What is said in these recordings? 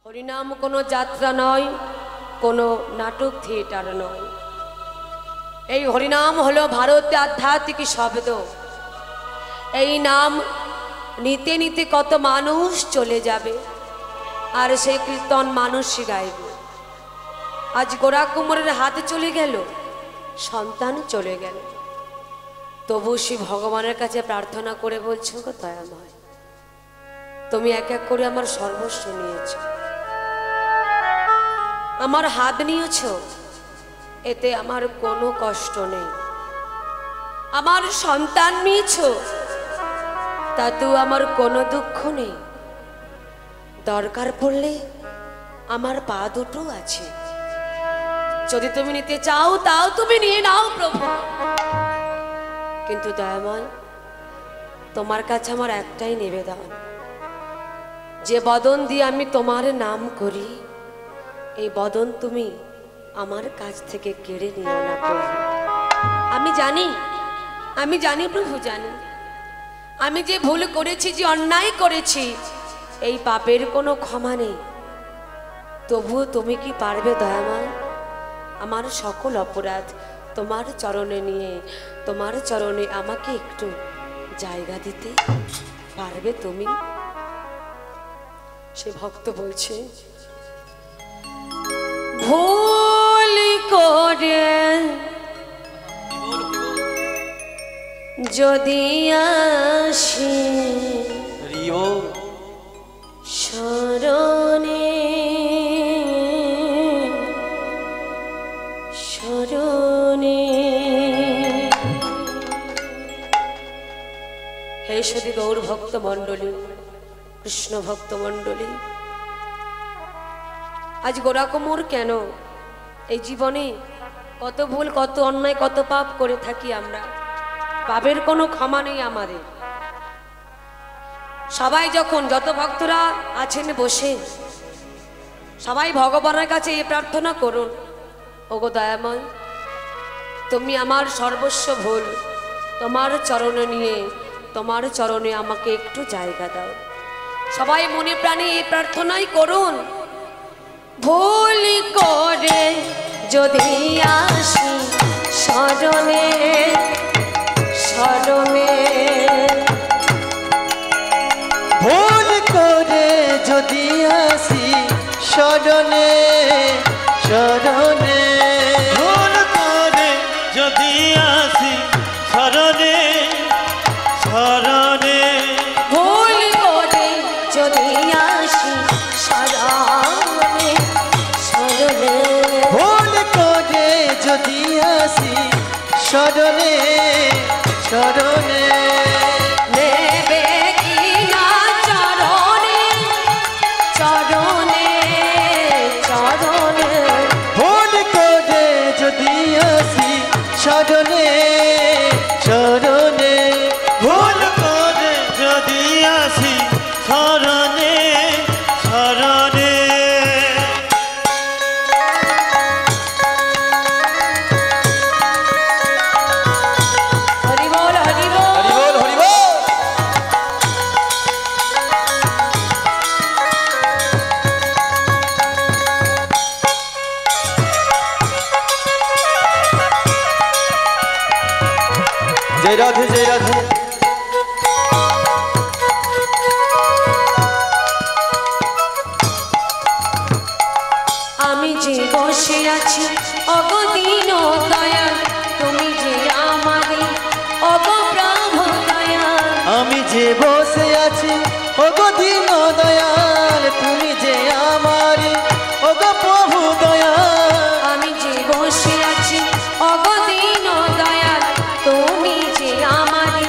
হরিনাম কোনো যাত্রা নয়, কোনো নাটক থিয়েটার নয়। এই হরিনাম হলো ভারতে আধ্যাত্মিক শব্দ। এই নাম নিতে নিতে কত মানুষ চলে যাবে, আর সেই কীর্তন মানুষই গাইবে। আজ গোরা কুমোরের হাতে চলে গেল, সন্তান চলে গেল, তবু সে ভগবানের কাছে প্রার্থনা করে বলছো, গো দয়াময়, তুমি এক এক করে আমার সর্বস্ব নিয়েছ, আমার হাত নিয়েছ, এতে আমার কোনো কষ্ট নেই। আমার সন্তান নিয়েছ, তাতেও আমার কোনো দুঃখ নেই। দরকার পড়লে আমার পা দুটো আছে, যদি তুমি নিতে চাও তাও তুমি নিয়ে নাও প্রভু। কিন্তু দয়াময়, তোমার কাছে আমার একটাই নিবেদন, যে বদন দিয়ে আমি তোমার নাম করি, এই বদন তুমি আমার কাছ থেকে কেড়ে নিও না প্রভু। আমি জানি প্রভু, জানি আমি যে ভুল করেছি, যে অন্যায় করেছি, এই পাপের কোনো ক্ষমা নেই। তবুও তুমি কি পারবে দয়াময় আমার সকল অপরাধ তোমার চরণে নিয়ে, তোমার চরণে আমাকে একটু জায়গা দিতে পারবে তুমি? সে ভক্ত বলছে, ভুল করে যদি আসি শরণে শরণে। হে সদী গৌর ভক্ত মণ্ডলী, কৃষ্ণ ভক্ত মণ্ডলী, আজ গোরা কুমোর কেন? এই জীবনে কত ভুল, কত অন্যায়, কত পাপ করে থাকি আমরা, পাপের কোনো ক্ষমা নেই আমাদের। সবাই যখন, যত ভক্তরা আছেন বসে, সবাই ভগবানের কাছে এই প্রার্থনা করুন, ওগো দয়াময়, তুমি আমার সর্বস্ব ভুল তোমার চরণে নিয়ে, তোমার চরণে আমাকে একটু জায়গা দাও। সবাই মনে প্রাণে এই প্রার্থনাই করুন। ভুল করে যদি আসি শরণে শরণে, ভুল করে যদি আসি শরণে শরণে, ভুল করে যদি আসি শরণে শরণে, ভুল করে যদি আসি শরণে শরণে, ভুল করে যদি আসি শরণে শরণে, নেবে কি না চরণে চরণে চরণে, ভুল করে যদি আসি শরণে শরণে, ভুল করে যদি আসি শরণে শরণে। হরি বল হরি বল। হরি বল হরি বল। জয় রাধে জয় রাধে। আমি যে বসে আছি অগদিন দয়াল, তুমি যে আমাদের অগপ্রভু দয়াল, আমি যে বসে আছি ওগো দীন দয়াল, তুমি যে আমার ওগো প্রভু দয়াল, আমি যে বসে আছি অগদিন দয়াল, তুমি যে আমাদের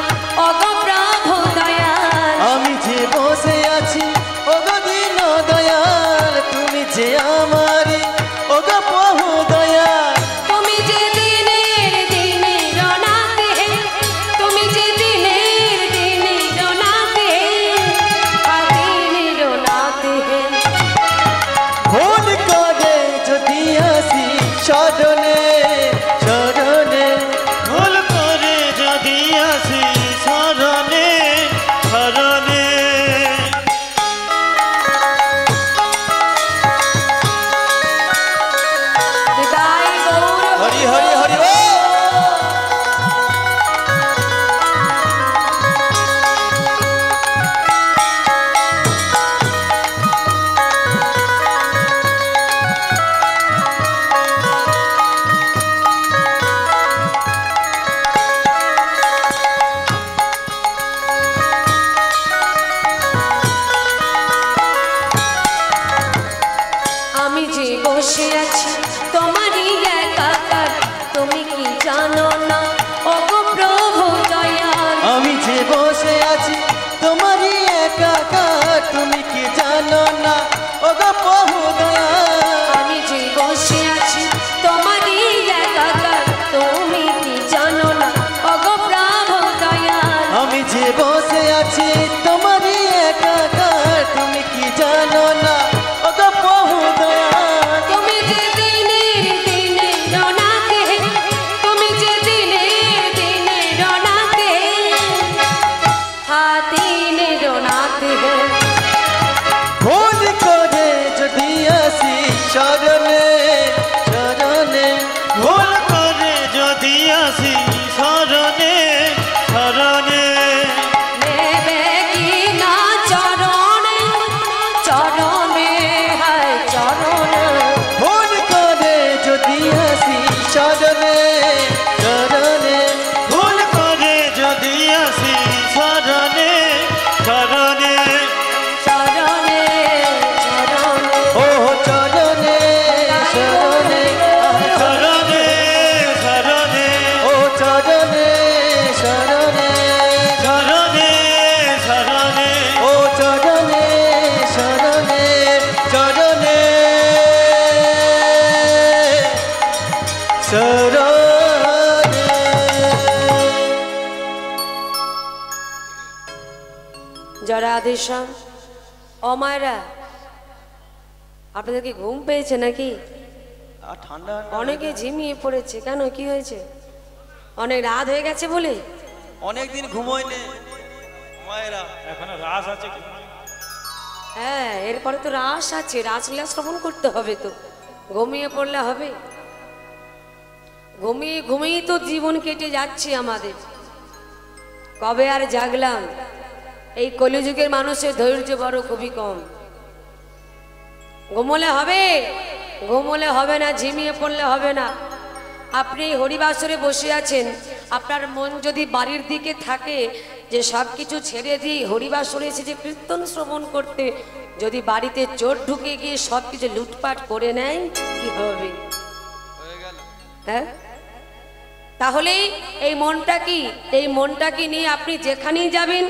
অগপ্রভু দয়াল, আমি যে বসে আছি ওগো দীন দয়াল, তুমি যে আমার ওগো প্রভু দয়াল, তুমি যে দিনের দিনে রনাতে, তুমি যে দিনের দিনে রনাতে, দিনের রনাতে, ভুল করে যদি আসি শরণে শরণে, ভুল করে যদি আসি শরণে শরণে, যে বসে আছি তোমারই একাকার, তুমি কি জানো না ওগো প্রভু দয়াল। আমি যে বসে আছি তোমারই একাকার, তুমি কি জানো না ওগো প্রভু দয়াল। আমি যে বসে আছি তোমারই একাকার, তুমি কি জানো না ওগো প্রভু দয়াল। আমি যে বসে আছি তোমারই একাকার, তুমি কি জানো না ওগো প্রভু দয়াল। তুমি যে দিনে দিনে রোনাকে, তুমি যে দিনে দিনে রোনাকে, দিনে রোনাতে ভুল করে যদি আসি শরণে শরণে, ভুল করে যদি আসি শরণে শরণে, নেবে কি না চরণে চরণে হায় চরণে। ভুল করে যদি আসি শরণে শরণে, ভুল করে যদি আসি শরণে শরণে, চরণে চরণে ও চরণে শরণে, শরণে শরণে, ও চরণে শরণে, শরণে শরণে, ও চরণে শরণে চরণে শরণে। যারা আদেশাম অমায়রা, আপনাদের কি ঘুম পেয়েছে নাকি? আর ঠান্ডা অনেকে ঝিমিয়ে পড়েছে, কেন কি হয়েছে? অনেক রাত হয়ে গেছে বলে? অনেকদিন ঘুমোয়নি মায়েরা। এখনো রাস আছে কি? হ্যাঁ, এরপরে তো রাস আছে, রাসলীলা শ্রবণ করতে হবে, তো ঘুমিয়ে পড়লে হবে? ঘুমিয়ে ঘুমিয়ে তো জীবন কেটে যাচ্ছে আমাদের। কবে আর জাগলাম? এই কলিযুগের মানুষের ধৈর্য বড় খুবই কম। ঘুমোলে হবে? ঘুমোলে হবে না, ঝিমিয়ে পড়লে হবে না। আপনি হরিবাসরে বসে আছেন, আপনার মন যদি বাড়ির দিকে থাকে যে সব কিছু ছেড়ে দিয়ে হরিবাসরে এসেছে কীর্তন শ্রবণ করতে, যদি বাড়িতে চোর ঢুকে গিয়ে সব কিছু লুটপাট করে নেয় কি হবে? হ্যাঁ, তাহলে এই মনটাকে নিয়ে আপনি যেখানেই যাবেন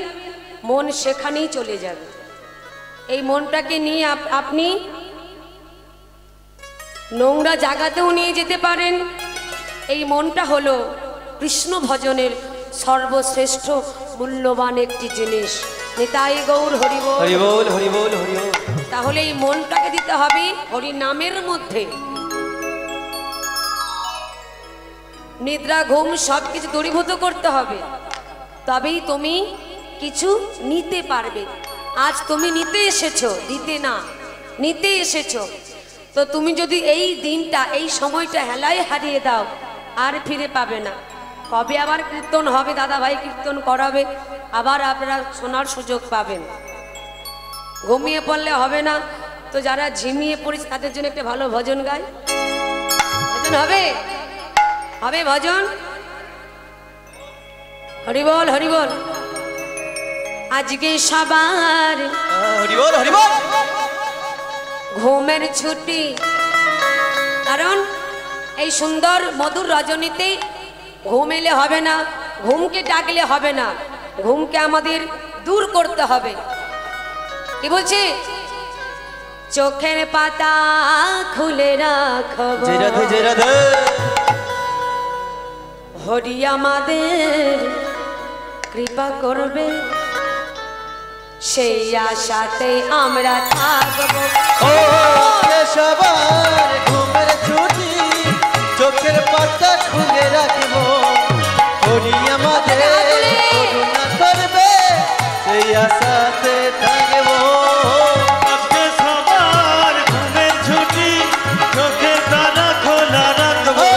মন সেখানেই চলে যাবে। এই মনটাকে নিয়ে আপনি নোংরা জায়গাতেও নিয়ে যেতে পারেন। এই মনটা হলো কৃষ্ণ ভজনের সর্বশ্রেষ্ঠ মূল্যবান একটি জিনিস। নিতাই গৌর হরি বল। হরি বল হরি বল হরি বল। তাহলে এই মনটাকে দিতে হবে হরি নামের মধ্যে। নিদ্রা ঘুম সব কিছু দূরীভূত করতে হবে, তবেই তুমি কিছু নিতে পারবে। আজ তুমি নিতে এসেছো, দিতে না, নিতে এসেছো। তো তুমি যদি এই দিনটা এই সময়টা হেলায় হারিয়ে দাও আর ফিরে পাবে না। কবে আবার কীর্তন হবে, দাদা ভাই কীর্তন করাবে, আবার আপনারা শোনার সুযোগ পাবেন। ঘুমিয়ে পড়লে হবে না। তো যারা ঝিমিয়ে পড়েছে তাদের জন্য একটা ভালো ভজন গায়। ভজন হবে? হবে ভজন? হরি বল হরি বল। আজকে সবার হরি বল হরি বল। ঘুমের ছুটি, কারণ এই সুন্দর মধুর রজনীতে ঘুম এলে হবে না, ঘুমকে ডাকলে হবে না, ঘুমকে আমাদের দূর করতে হবে। কি বলছি? চোখের পাতা খুলে রাখব, জয় রাধে জয় রাধে। হরি আমাদের কৃপা করবে, সেই আশাতে আমরা থাকব। ও সবার ঘুমের ছুটি, চোখের পাতা খুলে রাখব, হরি আমাদের করুণা করবে, সেই আশাতে থাকব। আজকে সবার ঘুমের ছুটি, চোখের তারা খোলা রাখবো,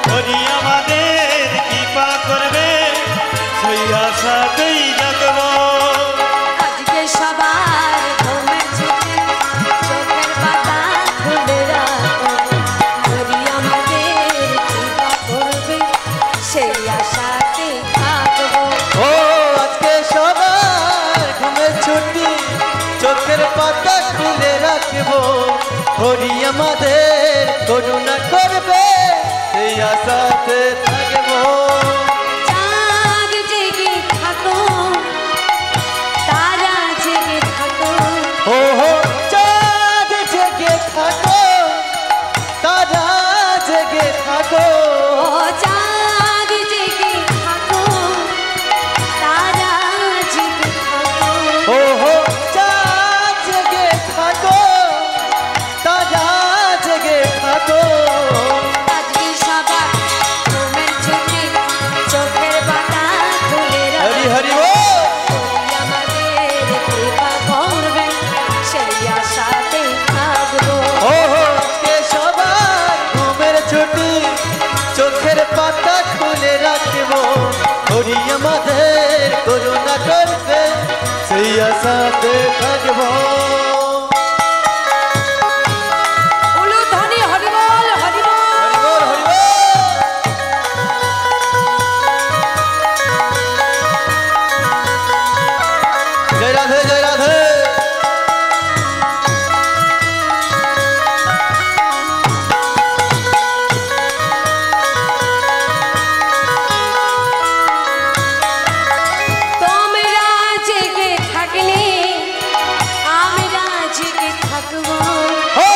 হরি আমাদের কৃপা করবে, সেই আশাতেই রাখবো। আজকে সবার ঘুমের ছুটি, চোখের পাতা খুলে রাখো, হরি আমাদের কৃপা করবে, সেই আশাতে থাকবো। ও আজকে সবার ঘুমের ছুটি, চোখের পাতা খুলে রাখব, হরি আমাদের করুণা করবে সেই আশাতে থাকবো। চাঁদ জেগে থাকো, তারা জেগে থাকো, ও হো চাঁদ জেগে থাকো, তারা জেগে থাকো, ও চাঁদ জেগে থাকো, তারা জেগে থাকো, ও হো চাঁদ জেগে থাকো, তারা জেগে থাকো। আজকে সবার ঘুমের ছুটি, চোখের পাতা খুলে হরি রাখো, হরি বল। আমাদের কৃপা করবে সেই আশাতে থাকবো। ও হো আজকে সবার ঘুমের ছুটি, চোখের পাতা খুলে রাখবো, হরি আমাদের করুণা করবে সেই আশাতে থাকবো। উলুধ্বনি হরিবল হরিবল। হরি বল, হরি বল। জয় রাধে, জয় রাধে। তোমরা জেগে থাকলে আমরা জেগে থাকবো, ও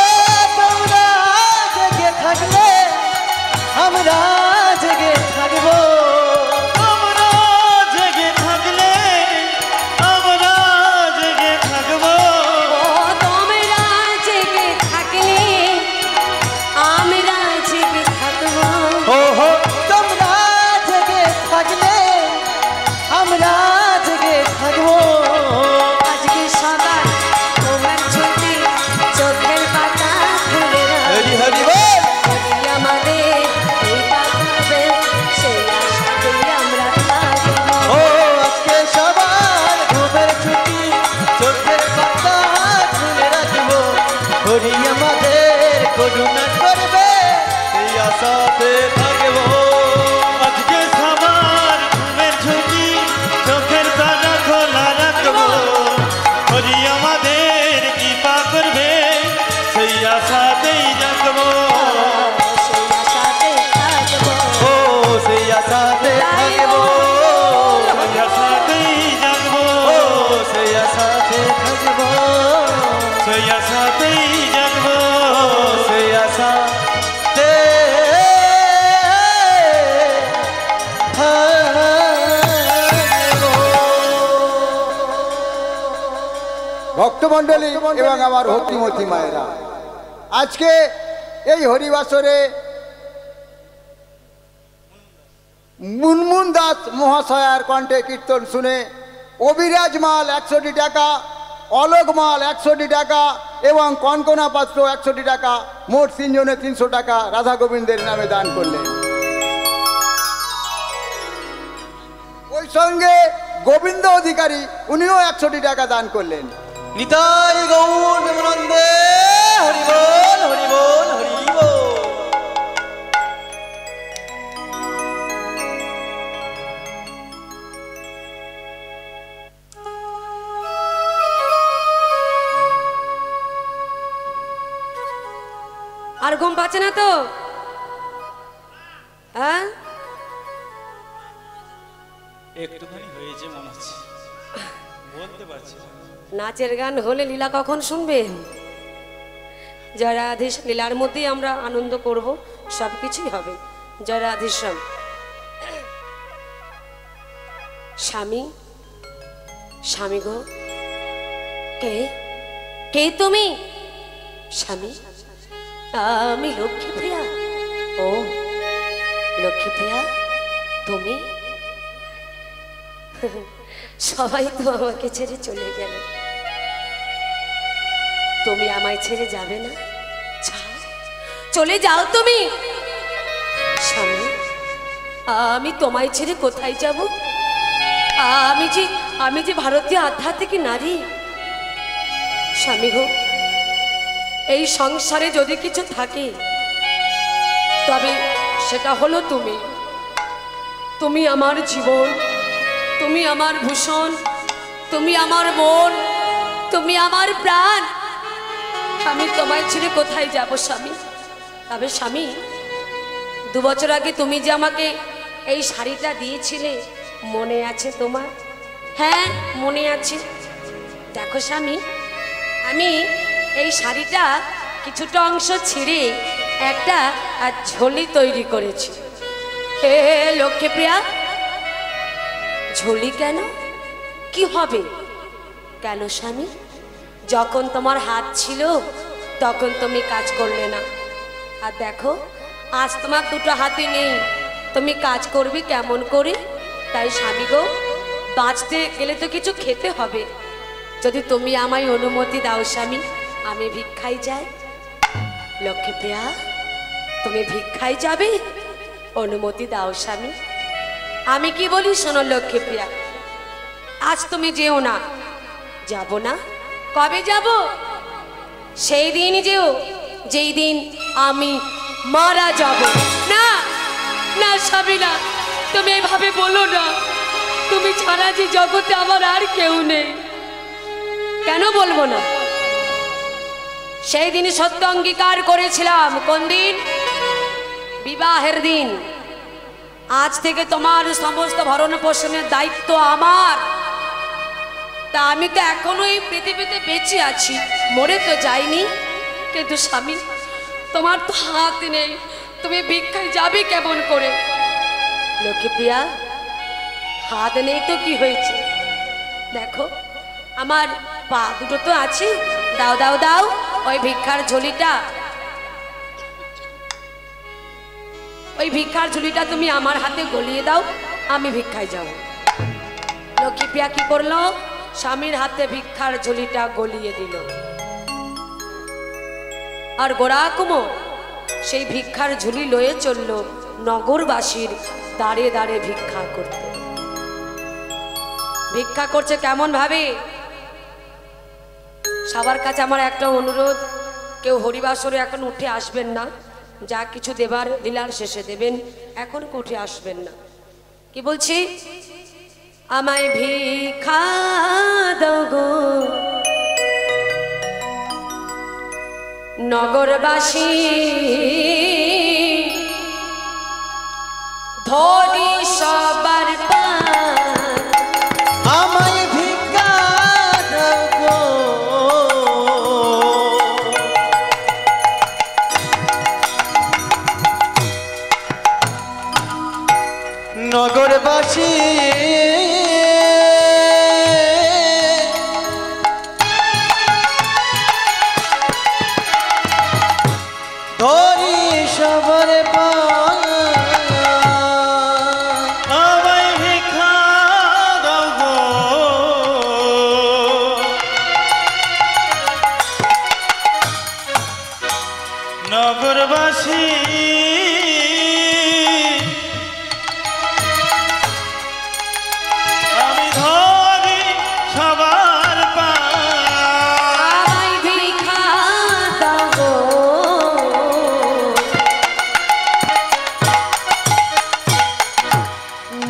তোমরা জেগে থাকলে আমরা জেগে থাকবো। আমরা জেগে থাকলে আমরা জেগে থাকবো। ও তোমরা জেগে থাকলে আমরা জেগে থাকবো, ও হো তোমরা জেগে থাকলে আমরা জেগে থাকবো। আজকে সবার ঘুমের ছুটি, চোখের পাতা খুলে রাখো, হরি হরি বল। হরি আমাদের কৃপা করবে সেই আশাতেই আমরা থাকবো। ও আজকে সবার ঘুমের ছুটি, চোখের পাতা খুলে রাখবো, হরি আমাদের করুণা করবে এই আশাতে থাকবো। আজকে সবার ঘুমের ছুটি, চোখের তারা খোলা রাখবো, হরি আমাদের কৃপা করবে সেই আশাতেই জাগবো। সেই আশাতেই থাকবো, ও সেই আশাতে থাকবো, সেই আশাতেই জাগবো, ও সেই আশাতে থাকবো, সেই আশাতেই জাগবো। সেই আশাতে থাকবো। ভক্তমণ্ডলী এবং আমার ভক্তিমতী মায়েরা, আজকে এই হরিবাসরে মুনমুন দাস মহাশয়ার কণ্ঠে কীর্তন শুনে অবিরাজ মাল 100টি টাকা, অলোক মাল 100টি টাকা এবং কনকনা পাত্র 100টি টাকা, মোট 3 জনে 300 টাকা রাধা গোবিন্দের নামে দান করলেন। ওই সঙ্গে গোবিন্দ অধিকারী উনিও 100টি টাকা দান করলেন। নিতাই গৌর প্রেমানন্দে হরি বল, হরি বল, হরি বল। আর ঘুম পাচ্ছে না তো? হ্যাঁ, একটুখানি হয়েছে মনে হচ্ছে, বলতে পারছি না। নাচের গান হলে লীলা কখন শুনবেন? জয় রাধেশ্যাম, লীলার মধ্যেই আমরা আনন্দ করব, সব কিছুই হবে। জয় রাধেশ্যাম। স্বামী, স্বামী গো, কে কে তুমি? স্বামী, আমি লক্ষ্মীপ্রিয়া। ও লক্ষ্মীপ্রিয়া, তুমি? সবাই তো আমাকে ছেড়ে চলে গেল, তুমি আমায় ছেড়ে যাবে না? যাও, চলে যাও তুমি। স্বামী, আমি তোমায় ছেড়ে কোথায় যাব? আমি যে ভারতীয় আধ্যাত্মিক নারী। স্বামী গো, এই সংসারে যদি কিছু থাকে তবে সেটা হলো তুমি। তুমি আমার জীবন, তুমি আমার ভূষণ, তুমি আমার মন, তুমি আমার প্রাণ। আমি তোমায় ছেড়ে কোথায় যাব স্বামী? তবে স্বামী, 2 বছর আগে তুমি যে আমাকে এই শাড়িটা দিয়েছিলে মনে আছে তোমার? হ্যাঁ মনে আছে। দেখো স্বামী, আমি এই শাড়িটা কিছুটা অংশ ছিঁড়ে একটা ঝুলি তৈরি করেছি। হে লক্ষ্মীপ্রিয়া, ঝুলি কেন? কি হবে? কেন স্বামী? যখন তোমার হাত ছিল তখন তুমি কাজ করলে না, আর দেখো আজ তোমার 2টো হাতে নেই, তুমি কাজ করবে কেমন করে? তাই স্বামী গো, বাঁচতে গেলে তো কিছু খেতে হবে। যদি তুমি আমায় অনুমতি দাও স্বামী, আমি ভিক্ষায় যাই। লক্ষ্মীপ্রিয়া, তুমি ভিক্ষায় যাবে? অনুমতি দাও স্বামী। আমি কি বলি শোনো লক্ষ্মীপ্রিয়া, আজ তুমি যেও না। যাব না? কবে যাব? সেই দিনই যেও যেই দিন আমি মারা যাব। না না স্বামী না, তুমি এভাবে বলো না। তুমি ছাড়া যে জগতে আমার আর কেউ নেই। কেন বলবো না? সেই দিন সত্য অঙ্গীকার করেছিলাম। কোন দিন? বিবাহের দিন। আজ থেকে তোমার সমস্ত ভরণ পোষণের দায়িত্ব আমার। তা আমি তো এখনো এই পৃথিবীতে বেঁচে আছি, মরে তো যাইনি। কিন্তু স্বামী, তোমার তো হাত নেই, তুমি ভিক্ষায় যাবে কেমন করে? লক্ষ্মীপ্রিয়া, হাত নেই তো কি হয়েছে? দেখো আমার পা দুটো তো আছে। দাও দাও দাও ওই ভিক্ষার ঝুলিটা, ওই ভিক্ষার ঝুলিটা তুমি আমার হাতে গলিয়ে দাও, আমি ভিক্ষায় যাব। লক্ষ্মীপ্রিয়া কি করলো? স্বামীর হাতে ভিক্ষার ঝুলিটা গলিয়ে দিল। আর গোড়াকুমো সেই ভিক্ষার ঝুলি লয়ে চলল নগরবাসীর দাঁড়ে দাঁড়ে ভিক্ষা করতে। ভিক্ষা করছে কেমন ভাবে? সবার কাছে আমার একটা অনুরোধ, কেউ হরিবাসরে এখন উঠে আসবেন না। যা কিছু দেবার লীলার শেষে দেবেন, এখন উঠে আসবেন না। কি বলছি? আমায় ভিক্ষা দাও গো নগরবাসী, ধরি সবার পার। আমায় ভিক্ষা দাও গো নগরবাসী, ধরি সবার পার। আমায় ভিক্ষা দাও গো নগরবাসী, আমি ধরি সবার পার। আমায় ভিক্ষা দাও গো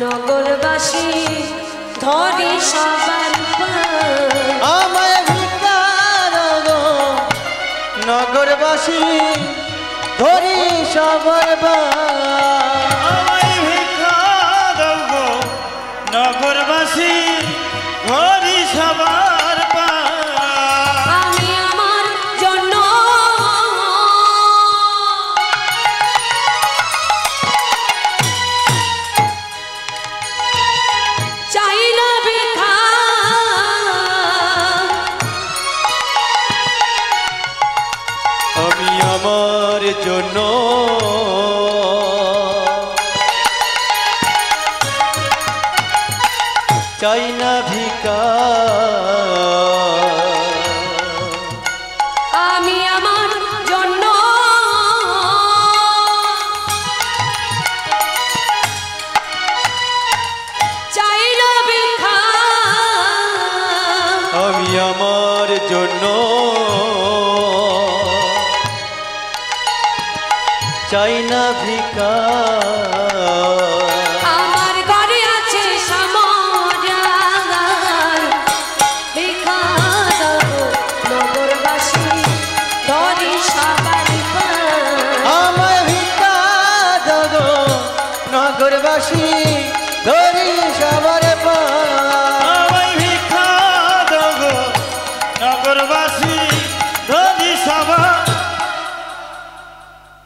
নগরবাসী, ধরি সবার পার। আমায় ভিক্ষা দাও গো নগরবাসী, ধরি সবার পার। আমায় ভিক্ষা দাও গো নগরবাসী, ধরি সবার পার। আমি আমার জন্য চাই না ভিক্ষা, আমি আমার জন্য চাই না ভিক্ষা। আমি আমার জন্য চাই না ভিক্ষা, আমি আমার জন্য চাই না ভিক্ষা। আমার ঘরে আছে সমজান, ভিক্ষা দাও নগরবাসী,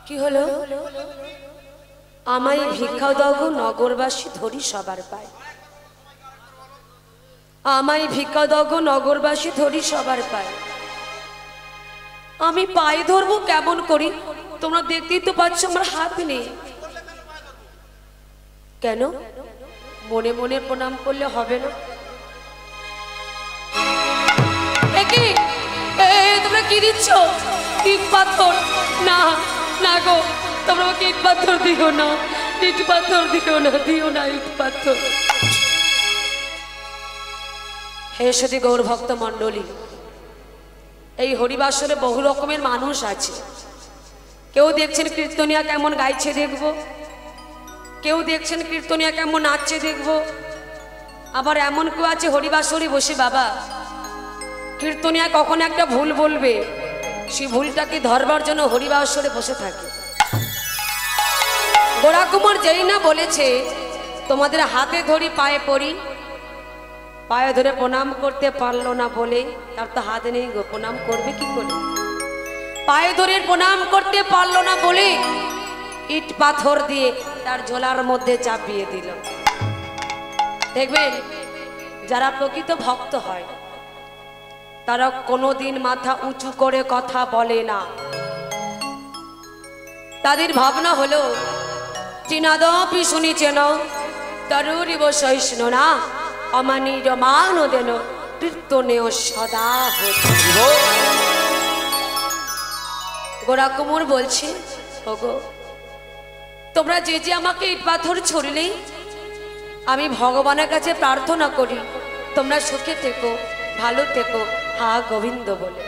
কি হলো? আমায় ভিক্ষা দাও গো নগরবাসী ধরি সবার পায়। আমায় ভিক্ষা দাও গো নগরবাসী ধরি সবার পায়। আমি পায়ে ধরবো কেমন করি? তোমরা দেখতেই তো পাচ্ছ আমার হাত নেই। কেন? মনে মনে প্রণাম করলে হবে না? তোমরা কি দিচ্ছ? ইট পাথর? না না গো, তোমরা ওকে ইট পাথর দিও না, ইট পাথর দিও না, দিও না ইট পাথর। হে সতী গৌর ভক্ত মণ্ডলী, এই হরিবাসরে বহু রকমের মানুষ আছে। কেউ দেখছেন কীর্তনিয়া কেমন গাইছে দেখব, কেউ দেখছেন কীর্তনিয়া কেমন নাচছে দেখব, আবার এমন কেউ আছে হরিবাসরে বসে বাবা কীর্তনিয়া কখন একটা ভুল বলবে সেই ভুলটাকে ধরবার জন্য হরিবাসরে বসে থাকে। গোরা কুমার যেই না বলেছে তোমাদের হাতে ধরি পায়ে পড়ি, পায়ে ধরে প্রণাম করতে পারলো না বলে, তার তো হাতে নেই গো, প্রণাম করবে কি করে? পায়ে ধরে প্রণাম করতে পারলো না বলে ইট পাথর দিয়ে তার ঝোলার মধ্যে চাপিয়ে দিল। দেখবেন যারা প্রকৃত ভক্ত হয় তারা কোনোদিন মাথা উঁচু করে কথা বলে না। তাদের ভাবনা হলো চিনাদপি শুনিছেন তরুরিব সহিষ্ণু না অমানির মান দেন কীর্তনেও সদা হতো। গোরা কুমোর বলছে ওগো তোমরা যে যে আমাকে ইট পাথর ছড়িলেই আমি ভগবানের কাছে প্রার্থনা করি তোমরা সুখে থেকো, ভালো থেকো, হা গোবিন্দ বলে।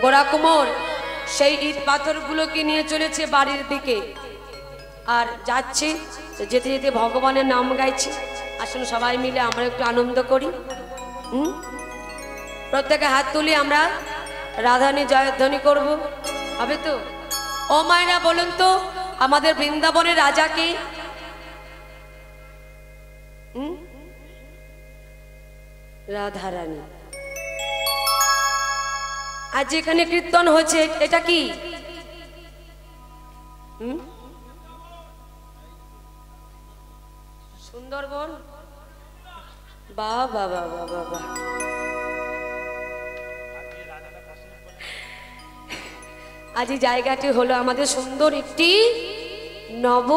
গোরা কুমোর সেই ইট পাথরগুলোকে নিয়ে চলেছে বাড়ির দিকে আর যাচ্ছে, যেতে যেতে ভগবানের নাম গাইছে। আসুন সবাই মিলে আমরা একটু আনন্দ করি। প্রত্যেকে হাত তুলি আমরা রাধারানী জয়ধ্বনি করব, হবে তো? ও মায়েরা বলুন তো আমাদের বৃন্দাবনের রাজাকে? রাধারানী। আজ এখানে কীর্তন হচ্ছে এটা কি? সুন্দরবন? বাহ বাহ বাহ বাহ বাহ। আজ এই জায়গাটি হলো আমাদের সুন্দর একটি নব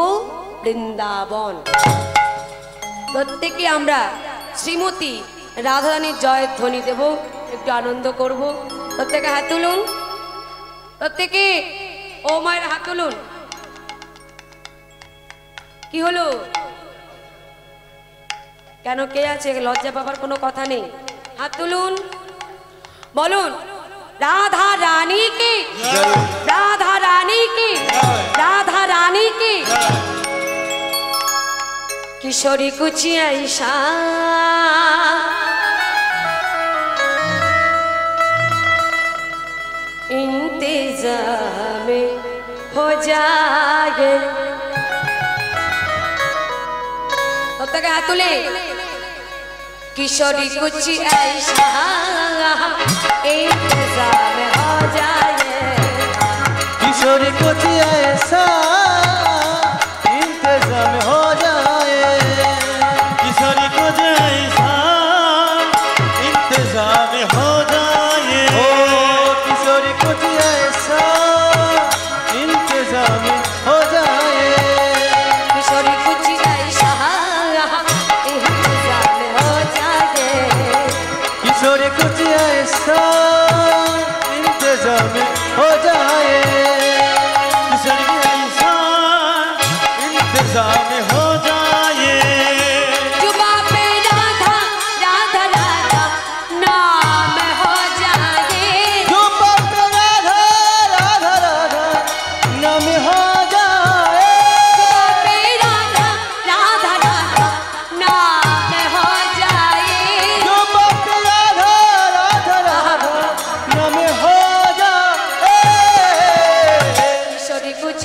বৃন্দাবন। প্রত্যেকে আমরা শ্রীমতী রাধারানীর জয়ের ধ্বনি দেব, একটু আনন্দ করব। প্রত্যেকে হাত তুলুন, প্রত্যেকে ও মায়ের হাত তুলুন। কি হলো? কেন কে আছে? লজ্জা পাবার কোনো কথা নেই, হাত তুলুন, বলুন রাধা রানী কি, রাধা রানী কি, রাধা রানী কি। किशोरी कुछ ऐसा इंतजाम हो जाए। तब तक हाथ तुले। किशोरी कुछ ऐसा इंतजाम हो जाए। किशोरी कुछ ऐसा इंतजाम हो जाए। किशोरी कुछ ऐसा इंतजाम हो जाए। ओ किशोरी कुछ ऐसा इंतजाम हो जाए। किशोरी कुछ ऐसा इंतजाम हो जाए। किशोरी कुछ ऐसा इंतजाम हो जाए। किशोरी ऐसा इंतजाम हो जाए। जुबा पे राधा राधा राधा नाम हो जाए। जुबा पे राधा राधा राधा नाम हो जाए। जुबा पे राधा राधा राधा नाम हो जाए। जुबा पे राधा राधा राधा नाम हो जाए। किशोरी कुछ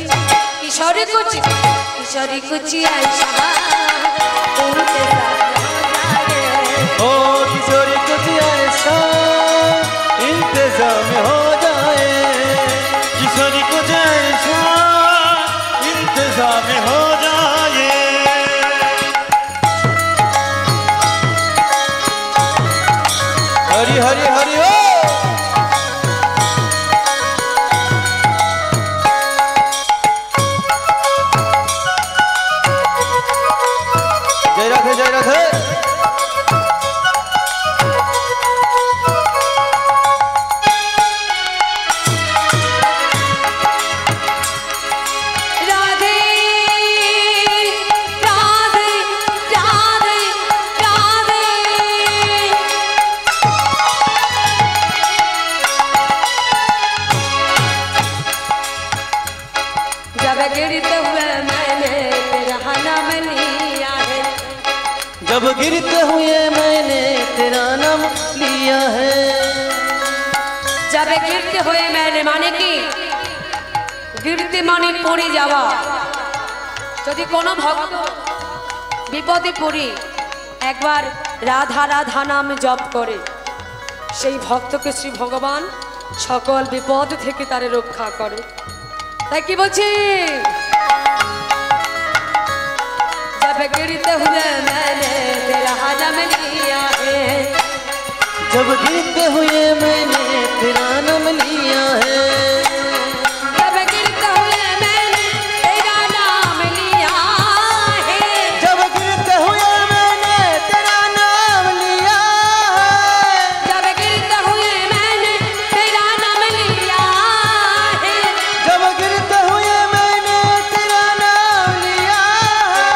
किशोरी कुछ किशोरी कुछ ऐसा इंतजाम हो जाए। ओ किशोरी कुछ ऐसा इंतजाम हो जाए। किशोरी कुछ इंतजाम हो जाए। हरि हरि हरि हो। जय राधे जय राधे। राधे राधे राधे राधे। जब गिरते हुए मैंने तेरा नाम लिया है। जब गिरते हुए मैंने तेरा नाम लिया है। जब गिरते हुए मैंने माने কি गिरते মানে পড়ে যাওয়া। যদি কোনো ভক্ত বিপদে পড়ে একবার রাধা রাধা নাম জপ করে সেই ভক্তকে শ্রী ভগবান সকল বিপদ থেকে তারে রক্ষা করে। তাই কি বলছি? जब गिरते हुए मैंने तेरा नाम लिया है। जब गिरते हुए मैंने तेरा नाम लिया है। जब गिरते हुए मैंने तेरा नाम लिया है। जब गिरते हुए मैंने तेरा नाम लिया है। जब गिरते हुए मैंने तेरा नाम लिया है। जब गिरते हुए मैंने तेरा नाम लिया है।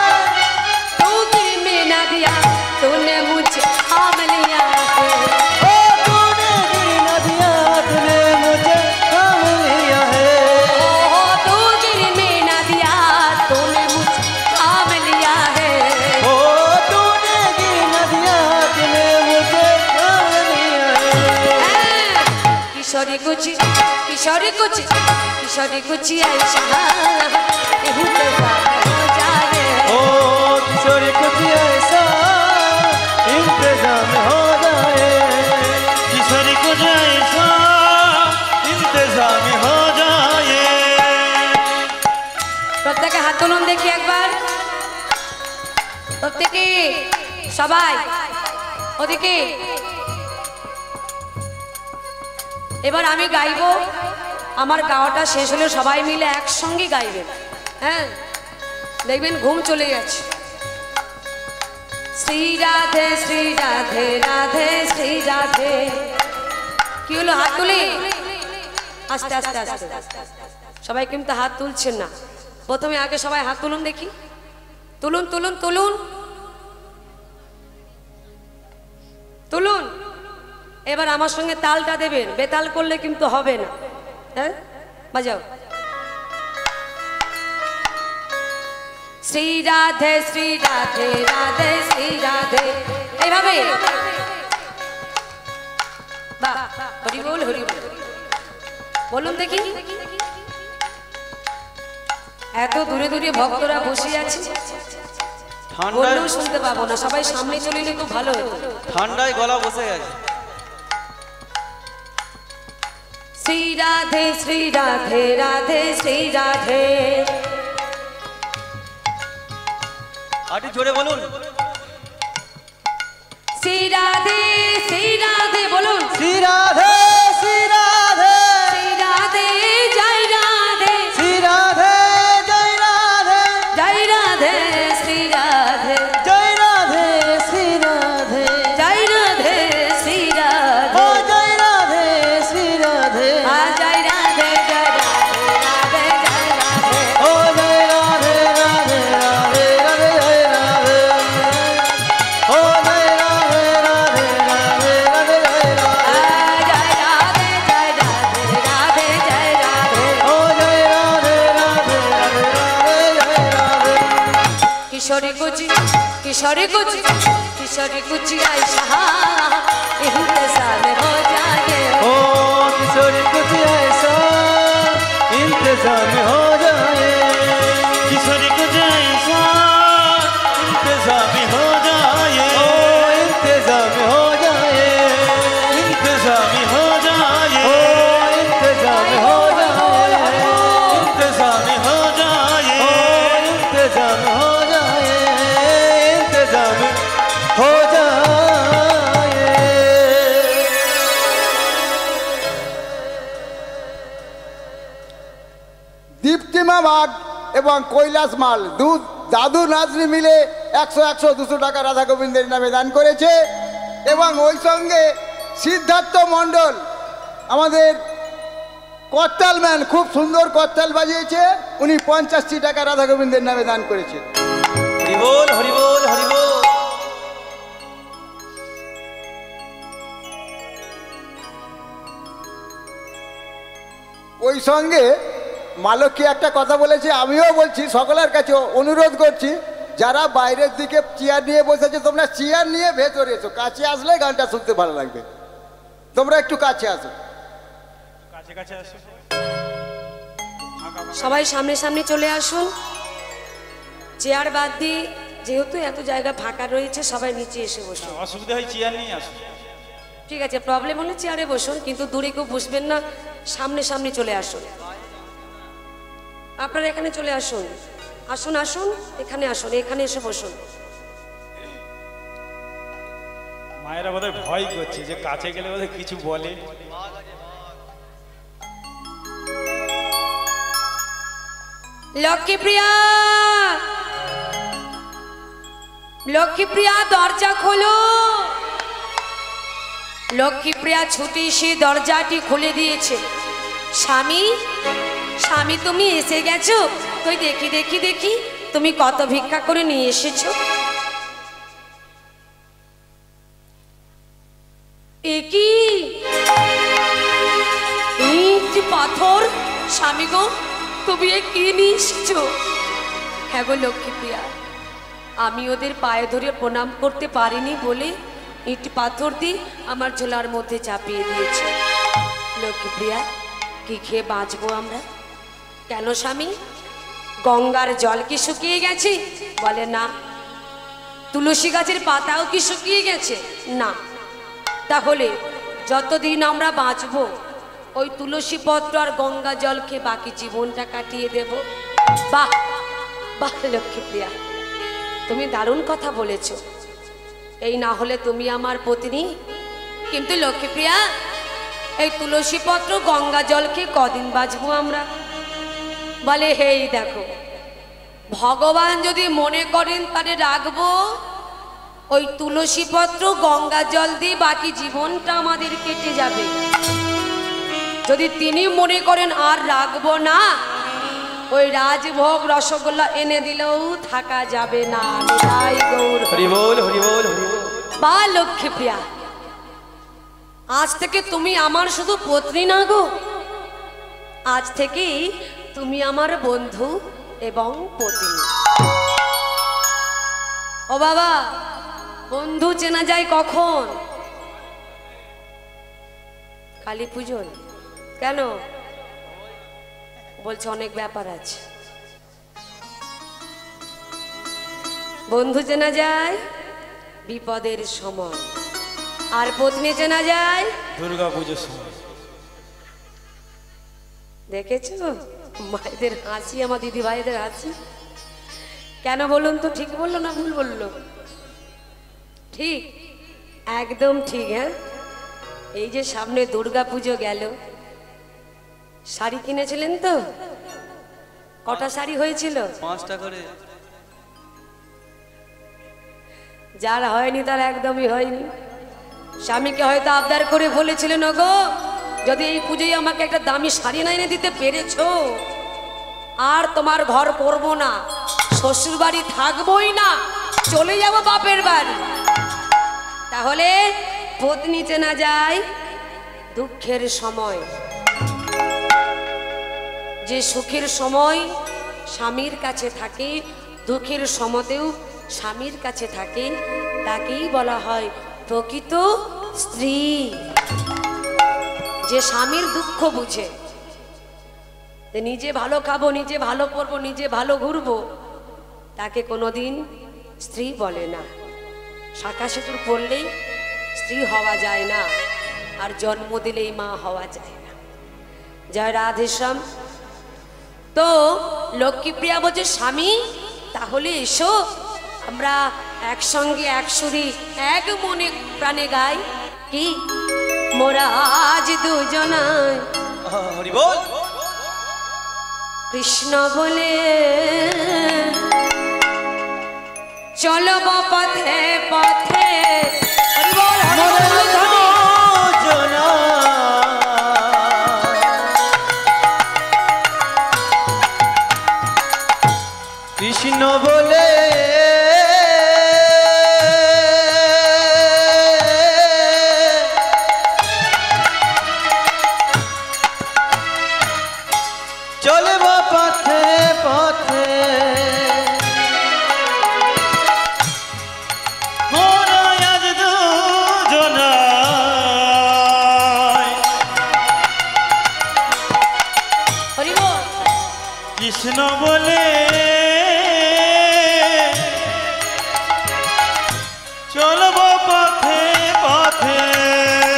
तू गिरने न दिया तूने मुझे थाम लिया है। ओ तूने गिर न दिया तूने मुझे थाम लिया है। ओ तू गिरने न दिया तूने मुझे थाम लिया है। ओ तूने गिर न दिया तूने मुझे थाम लिया है। किशोरी कुछ किशोरी कुछ किशोरी कुछ ऐसा इंतजार हो जाए। ओ किशोरी कुछ ऐसा इंतजाम हो जाए। किशोरी को जैसा इंतजाम हो जाए। প্রত্যেকে হাত তুলুন দেখি একবার। প্রত্যেকে সবাই ওদিকে। এবার আমি গাইবো, আমার গাওয়াটা শেষ হলে সবাই মিলে একসঙ্গে গাইবেন। হ্যাঁ, দেখবেন ঘুম চলে গেছে। শ্রী রাধে শ্রী রাধে রাধে শ্রী রাধে। কি হলো? হাত তুলি আস্তে আস্তে আস্তে। সবাই কিন্তু হাত তুলছেন না। প্রথমে আগে সবাই হাত তুলুন দেখি। তুলুন তুলুন তুলুন তুলুন। এবার আমার সঙ্গে তালটা দেবেন, বেতাল করলে কিন্তু হবে না। হ্যাঁ, বাজাও। শ্রী রাধে শ্রী রাধে রাধে শ্রী রাধে। এইভাবে বাহ, হরি বল হরি বল বলুন দেখি। এত দূরে দূরে ভক্তরা বসে আছে, ঠান্ডায় বললেও শুনতে পাবো না। সবাই সামনে চলে এলে খুব ভালো হতো। ঠান্ডায় গলা বসে গেছে। শ্রী রাধে শ্রী রাধে রাধে শ্রী রাধে। আটি জোরে বলুন। শ্রী রাধে বলুন। শ্রী রাধে শ্রী রাধে শ্রী রাধে জয় রাধে শ্রী রাধে জয় রাধে জয় রাধে শ্রী রাধে জয় রাধে শ্রী রাধে জয় রাধে শ্রী ও রাধে। জয় রাধে শ্রী রাধে জয় রাধে জয় রাধে রাধে জয় রাধে। ও জয় রাধে রাধে রাধে রাধে জয় রাধে ও জয় রাধে রাধে রাধে রাধে জয় রাধে জয় রাধে জয় রাধে রাধে জয় রাধে। ও জয় রাধে রাধে রাধে রাধে জয় রাধে। किशोरी कुछ किशोरी कुछ किशोरी कुछ ऐसा इंतजार हो जाए। ओ किशोरी कुछ ऐसा इंतजाम हो जाए। किशोरी को जैसा इंतजाम हो जाए। ओ इंतजाम हो जाए। इंतजाम हो जाए। ओ इंतजाम हो जाए। इंतजाम हो जाए। ओ দীপ্তিমা বাগ এবং কৈলাস মাল দাদু নাজরি মিলে 100-100-200 টাকা রাধা গোবিন্দের নামে দান করেছে। এবং ওই সঙ্গে সিদ্ধার্থ মণ্ডল আমাদের করতাল ম্যান, খুব সুন্দর করতাল বাজিয়েছে, উনি 85 টাকা রাধা গোবিন্দের নামে দান করেছে। হরিবোল হরিবোল হরিবোল। ওই সঙ্গে মালকী একটা কথা বলেছে, আমিও বলছি, সকলের কাছে অনুরোধ করছি, যারা বাইরের দিকে চেয়ার নিয়ে বসেছে তোমরা চেয়ার নিয়ে ভেতরে এসো, কাছে আসলে গানটা শুনতে ভালো লাগবে। তোমরা একটু কাছে আসো, কাছে কাছে আসো। সবাই সামনে সামনে চলে আসুন। চেয়ার বাদ দিয়ে, যেহেতু এত জায়গা ফাঁকা রয়েছে, সবাই নিচে এসে বসুন। অসুবিধা হয় চেয়ার নিয়ে আসো। ঠিক আছে, প্রবলেম হলে চেয়ারে বসুন, কিন্তু দূরে কেউ বসবেন না, সামনে সামনে চলে আসুন। আপনারা এখানে চলে আসুন, আসুন আসুন, এখানে আসুন, এখানে এসে বসুন। মায়েরা বোধহয় ভয় করছে যে কাছে গেলে বোধহয় কিছু বলে। লক্ষ্মীপ্রিয়া, লক্ষ্মীপ্রিয়া দরজা খোলো। লক্ষ্মীপ্রিয়া ছুটি সে দরজাটি খুলে দিয়েছে। স্বামী, স্বামী তুমি এসে গেছো? তুই দেখি দেখি দেখি তুমি কত ভিক্ষা করে নিয়ে এসেছো। একি ইট পাথর, স্বামী গো তুমি এ কি নিয়ে এসেছো? হ্যাঁ গো লক্ষ্মীপ্রিয়া, আমি ওদের পায়ে ধরে প্রণাম করতে পারিনি বলে ইট পাথর দিয়ে আমার ঝোলার মধ্যে চাপিয়ে দিয়েছে। লক্ষ্মীপ্রিয়া, কি খেয়ে বাঁচবো আমরা? কেন স্বামী, গঙ্গার জল কি শুকিয়ে গেছে? বলে না। তুলসী গাছের পাতাও কি শুকিয়ে গেছে? না। তাহলে যতদিন আমরা বাঁচবো ওই তুলসী পত্র আর গঙ্গা জল খেয়ে বাকি জীবনটা কাটিয়ে দেব। বাহ বাহ লক্ষ্মীপ্রিয়া, তুমি দারুণ কথা বলেছ। এই না হলে তুমি আমার পত্নী, কিন্তু লক্ষ্মীপ্রিয়া এই তুলসী পত্র গঙ্গা জল খেয়ে কদিন বাঁচবো আমরা? বলে হেই দেখো, ভগবান যদি মনে করেন তাহলে রাখবো ওই তুলসী পত্র গঙ্গা জল দিয়ে বাকি জীবনটা আমাদের কেটে যাবে। যদি তিনি মনে করেন আর রাখবো না, ওই রাজভোগ রসগোল্লা এনে দিলেও থাকা যাবে না। নিতাই গৌর হরিবোল হরিবোল হরিবোল। বা লক্ষ্মীপ্রিয়া, আজ থেকে তুমি আমার শুধু পত্নী না গো, আজ থেকেই তুমি আমার বন্ধু এবং পত্নী। ও বাবা, বন্ধু চেনা যায় কখন? কালী পুজো। কেন? বলছে অনেক ব্যাপার আছে। বন্ধু চেনা যায় বিপদের সময়, আর পত্নী চেনা যায় দুর্গা পুজোর সময়। দেখেছো মায়েদের হাসি, আমার দিদি ভাইদের হাসি? কেন বলুন তো? ঠিক বললো না ভুল বললো? ঠিক, একদম ঠিক। হ্যাঁ, এই যে সামনে দুর্গা পুজো গেল, শাড়ি কিনেছিলেন তো? কটা শাড়ি হয়েছিল? 5টা করে। যার হয়নি তার একদমই হয়নি। স্বামীকে হয়তো আবদার করে বলেছিলেন, ওগো যদি এই পুজোয় আমাকে একটা দামি শাড়ি না এনে দিতে পেরেছো, আর তোমার ঘর করবো না, শ্বশুর বাড়ি থাকবোই না, চলে যাবো বাপের বাড়ি। তাহলে পত্নী চেনা যায় দুঃখের সময়। যে সুখের সময় স্বামীর কাছে থাকে, দুঃখের সময়তেও স্বামীর কাছে থাকে, তাকেই বলা হয় প্রকৃত স্ত্রী। যে স্বামীর দুঃখ বুঝে, নিজে ভালো খাবো, নিজে ভালো পরবো, নিজে ভালো ঘুরবো, তাকে কোনোদিন স্ত্রী বলে না। শাঁখা সিঁদুর পরলেই স্ত্রী হওয়া যায় না, আর জন্ম দিলেই মা হওয়া যায় না। জয় রাধেশ্যাম। তো লক্ষ্মীপ্রিয়া বলছে, স্বামী তাহলে এসো, আমরা একসঙ্গে এক সুরে এক মনে প্রাণে গাই। কি মোরা আজ দুজনায়। হরিবোল। কৃষ্ণ বলে চলব পথে পথে হরি বল, হরি বল, হরি ধ্বনি। কৃষ্ণ বলে চলব পথে পথে মোরা আজ দুজনায় হরি বল। কৃষ্ণ বলে চলব পথে পথে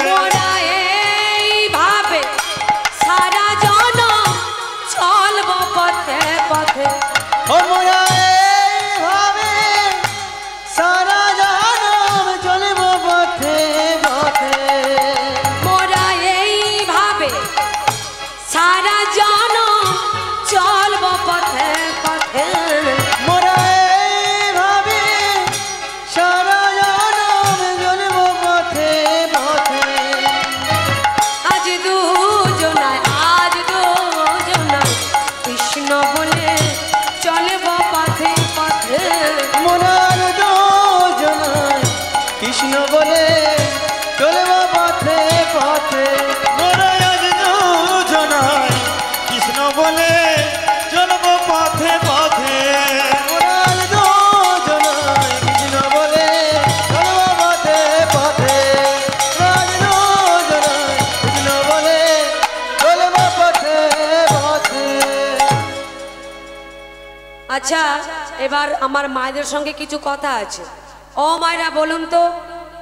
মোরা এইভাবে সারা জনম চলব পথে পথে। আমরা এইভাবে সারা জনম চলব পথে পথে মোরা এইভাবে সারা জনম চলব পথে পথে। মোরা এইভাবে সারা জনম চলব পথে পথে আজ দুজনায় কৃষ্ণ বলে চলব পথে পথে। মোরার দুজনায় কৃষ্ণ বলে চলব পথে পথে মোরা আজ দুজনায় কৃষ্ণ বলে চলব পথে পথে মোরার দুজনায় কৃষ্ণ বলে চলব পথে পথে মোরার দুজনায় কৃষ্ণ বলে চলব পথে পথে। আচ্ছা, এবার আমার মায়েদের সঙ্গে কিছু কথা আছে। ও মায়েরা বলুন তো,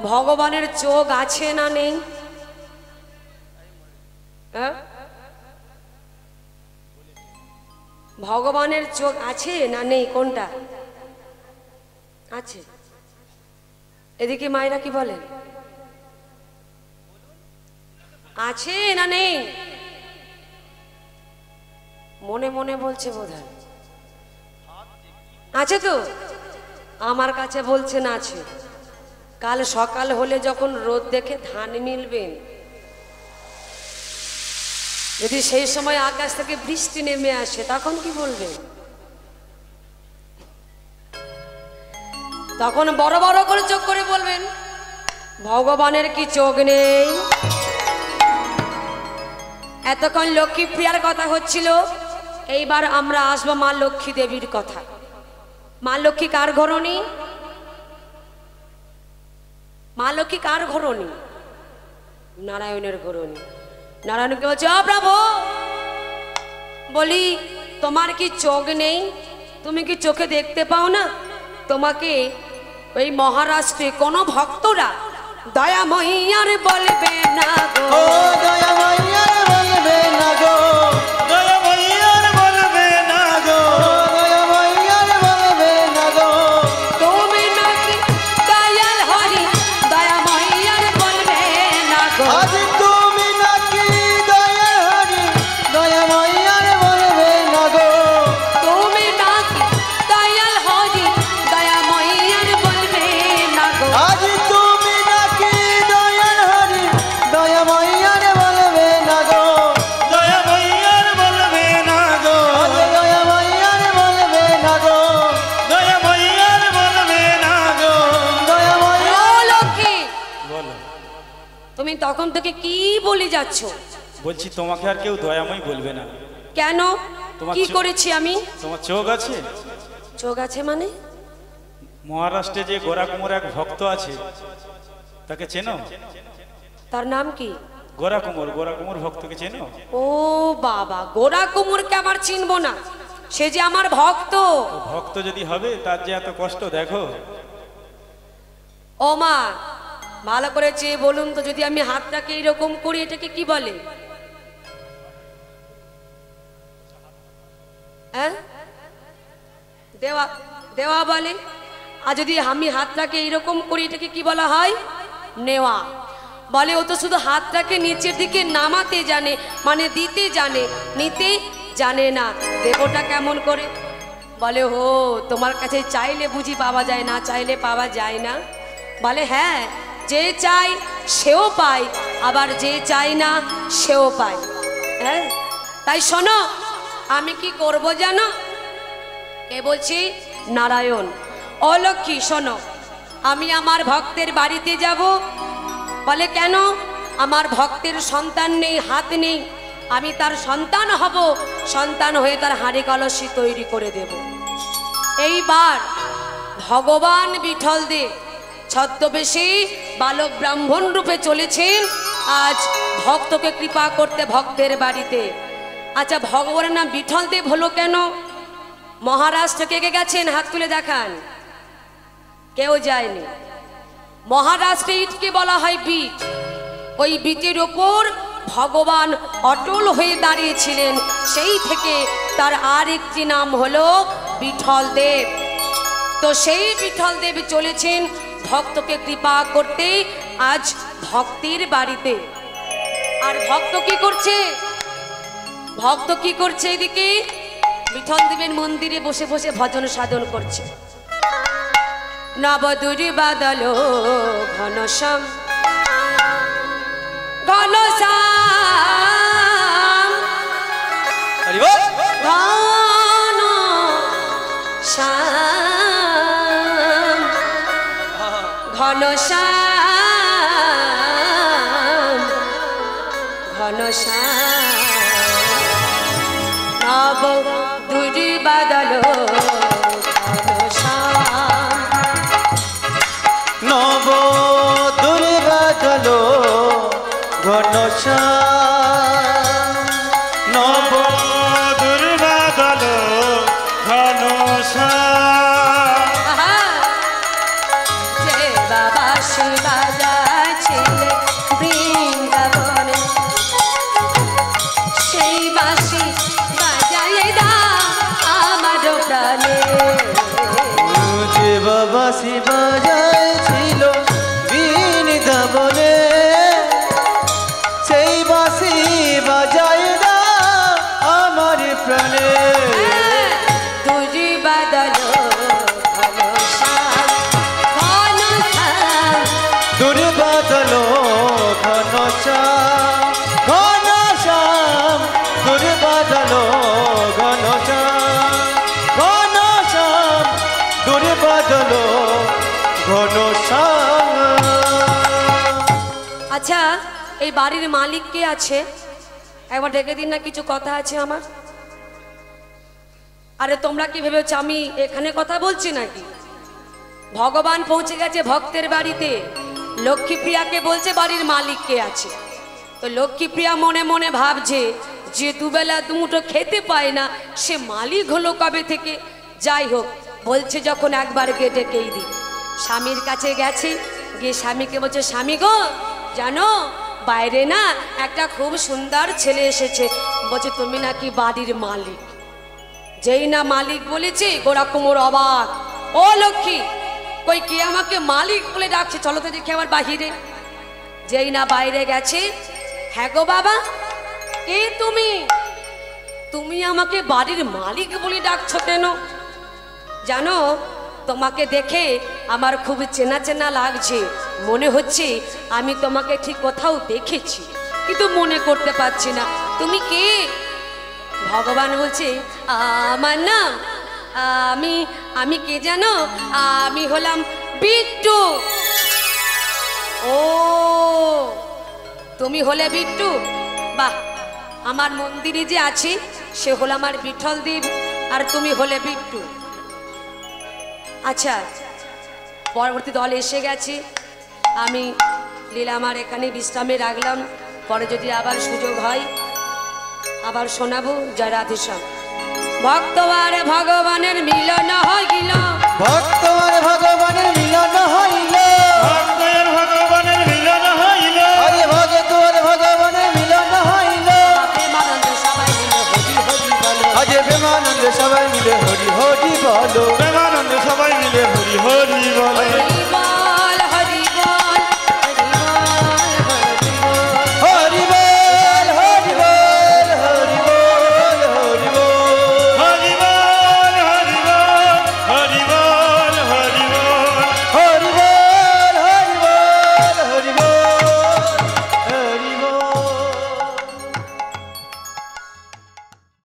ভগবানের চোখ আছে না নেই? হ্যাঁ? ভগবানের চোখ আছে না নেই, কোনটা আছে? এদিকে মায়েরা কি বলেন, আছে না নেই? মনে মনে বলছে বোধহয় আছে তো, আমার কাছে বলছেন আছে। কাল সকাল হলে যখন রোদ দেখে ধান মিলবেন, যদি সেই সময় আকাশ থেকে বৃষ্টি নেমে আসে তখন কি বলবেন? তখন বড় বড় করে চোখ করে বলবেন, ভগবানের কি চোখ নেই? এতক্ষণ লক্ষ্মী প্রিয়ার কথা হচ্ছিল, এইবার আমরা আসবো মা লক্ষ্মী দেবীর কথা। মা লক্ষ্মী কার ঘরণী? মা লক্ষ্মী কার ঘরণী? নারায়ণের ঘরণী। নারায়ণকে বলছে, ও প্রভু, বলি তোমার কি চোখ নেই? তুমি কি চোখে দেখতে পাও না? তোমাকে ওই মহারাষ্ট্রে কোন ভক্তরা দয়াময়ীর বলবে না গো। ও দয়া মাইয়ার বলবে না গো, দয়া মাইয়ার বলবে না গো, ও দয়া মাইয়ার বলবে না গো, তুমি নাকি দয়াল হরি দয়াময়ীর বলবে না গো। আজ তুমি নাকি দয়া হরি দয়া মাইয়ার বলবে না গো, তুমি নাকি দয়াল হরি দয়াময়ীর বলবে না গো। আজ তুমি নাকি দয়া হরি দয়া মাইয়ার বলবে না গো, দয়া মাইয়ার বলবে না গো, আজ দয়া মাইয়ার বলবে না গো, দয়া মাইয়ার বলবে না গো। দয়া মাইয়া। ও লক্ষ্মী, বলো, তুমি তখন থেকে কি বলে যাচ্ছ? বলছি তোমাকে আর কেউ দয়াময় বলবে না। কেন? তোমার কি চোখ- করেছি আমি? তোমার চোখ আছে? চোখ আছে মানে? মহারাষ্ট্রে যে গোরা কুমোর এক ভক্ত আছে, তাকে চেনো? তার নাম কি? গোরা কুমোর ভক্তকে চেনো? ও বাবা, গোরা কুমোরকে আবার চিনবো না? সে যে আমার ভক্ত। তো ভক্ত যদি হবে তার যে এত কষ্ট দেখো। ও মা, ভালো করে চেয়ে বলুন তো, যদি আমি হাতটাকে এইরকম করি এটাকে কি বলে? হ্যাঁ, দেওয়া দেওয়া বলে। আর যদি আমি হাতটাকে এইরকম করি এটাকে কি বলা হয়? নেওয়া বলে। ও তো শুধু হাতটাকে নিচের দিকে নামাতে জানে, মানে দিতে জানে, নিতে জানে না দেবটা কেমন করে। বলে হো তোমার কাছে চাইলে বুঝি পাওয়া যায়, না চাইলে পাওয়া যায় না? বলে হ্যাঁ, যে চাই সেও পায়, আবার যে চাই না সেও পায়। হ্যাঁ, তাই শোনো আমি কি করব জানো? কে বলছি? নারায়ণ। ও লক্ষ্মী শোনো, আমি আমার ভক্তের বাড়িতে যাব। বলে কেন? আমার ভক্তের সন্তান নেই, হাত নেই, আমি তার সন্তান হব, সন্তান হয়ে তার হাঁড়ি কলসি তৈরি করে দেব। এইবার ভগবান বিঠল দে ছদ্মবেশী বালক ব্রাহ্মণ রূপে চলেছেন আজ ভক্তকে কৃপা করতে ভক্তের বাড়িতে। আচ্ছা, ভগবানের নাম বিঠল দেব হলো কেন? মহারাষ্ট্র কে কে গেছেন? হাত তুলে দেখান। কেউ যায়নি। মহারাষ্ট্রে ইটকে বলা হয় বিট। ওই বিটের ওপর ভগবান অটল হয়ে দাঁড়িয়েছিলেন, সেই থেকে তার আর একটি নাম হলো বিঠল দেব। তো সেই বিঠল দেব চলেছেন ভক্তকে কৃপা করতে আজ ভক্তের বাড়িতে। আর ভক্ত কি করছে? ভক্ত কি করছে? এদিকে বিঠল দেবের মন্দিরে বসে বসে ভজন সাধন করছে। নবদুরি বাদল ঘনশ্যাম ঘনশ্যাম ঘনশ্যাম ঘনশ্যাম ঘনশ্যাম নবদুরি বাদল নব দুর্বাদল ঘনশ্যাম নব দুর্বাদল ঘনশ্যাম। যে বাবা শিবাজাইছিলে বৃন্দাবনে, সেই বাঁশি বাজাইয়ে দাও আমার প্রাণে। যে বাবা শিবা যাইছিল বৃন্দাবনে, সেই বাঁশি বাজাই না আমার প্রাণে। তুজি বাদল ঘনশ্যাম ঘনশ্যাম দুর্বাদল ঘনশ্যাম ঘনশ্যাম দুর্বাদল ঘনশ্যাম ঘনশ্যাম দুর্বাদল ঘনশ্যাম। আচ্ছা, এই বাড়ির মালিক কে আছে? একবার ডেকে দিন না, কিছু কথা আছে আমার। আরে তোমরা কি ভেবেছ আমি এখানে কথা বলছি নাকি? ভগবান পৌঁছে গেছে ভক্তের বাড়িতে। লক্ষ্মীপ্রিয়াকে বলছে বাড়ির মালিক কে আছে। তো লক্ষ্মীপ্রিয়া মনে মনে ভাবছে যে দুবেলা দুমুঠো খেতে পায় না, সে মালিক হলো কবে থেকে? যাই হোক, বলছে যখন একবার গেটে ডেকেই দিই। স্বামীর কাছে গেছে, গিয়ে স্বামীকে বলছে স্বামী গো জানো বাইরে না একটা খুব সুন্দর ছেলে এসেছে, বলছে তুমি নাকি বাড়ির মালিক। যেই না মালিক বলেছে গোড়া কুমোর অবাক। ও লক্ষ্মী, কই কে আমাকে মালিক বলে ডাকছে? চলো তো দেখি আমার বাহিরে। যেই না বাইরে গেছে, হ্যাঁ গো বাবা কে তুমি? তুমি আমাকে বাড়ির মালিক বলে ডাকছো কেন? জানো তোমাকে দেখে আমার খুব চেনা চেনা লাগছে, মনে হচ্ছে আমি তোমাকে ঠিক কোথাও দেখেছি, কিন্তু মনে করতে পারছি না। তুমি কে? ভগবান বলছে আমার নাম আমি কে জানো? আমি হলাম বিট্টু। ও তুমি হলে বিট্টু? বাহ, আমার মন্দিরে যে আছে সে হলো আমার বিঠল দেব, আর তুমি হলে বিট্টু। আচ্ছা, পরবর্তী দল এসে গেছে, আমি লীলা আমার এখানে বিশ্রামে রাখলাম। পরে যদি আবার সুযোগ হয় আবার শোনাবো। জয় রাধেশ্যাম। ভক্ত আর ভগবানের মিলন হইল, ভক্ত আর ভগবানের মিলন হইল, ভক্তের ভগবানের মিলন হইল, হরে ভক্ত আর ভগবানের মিলন হইল। প্রেমানন্দ সবাই মিলে হরি হরি বলো, আজ প্রেমানন্দ সবাই মিলে হরি হরি বলো, প্রেমানন্দ সবাই মিলে হরি হরি বলে।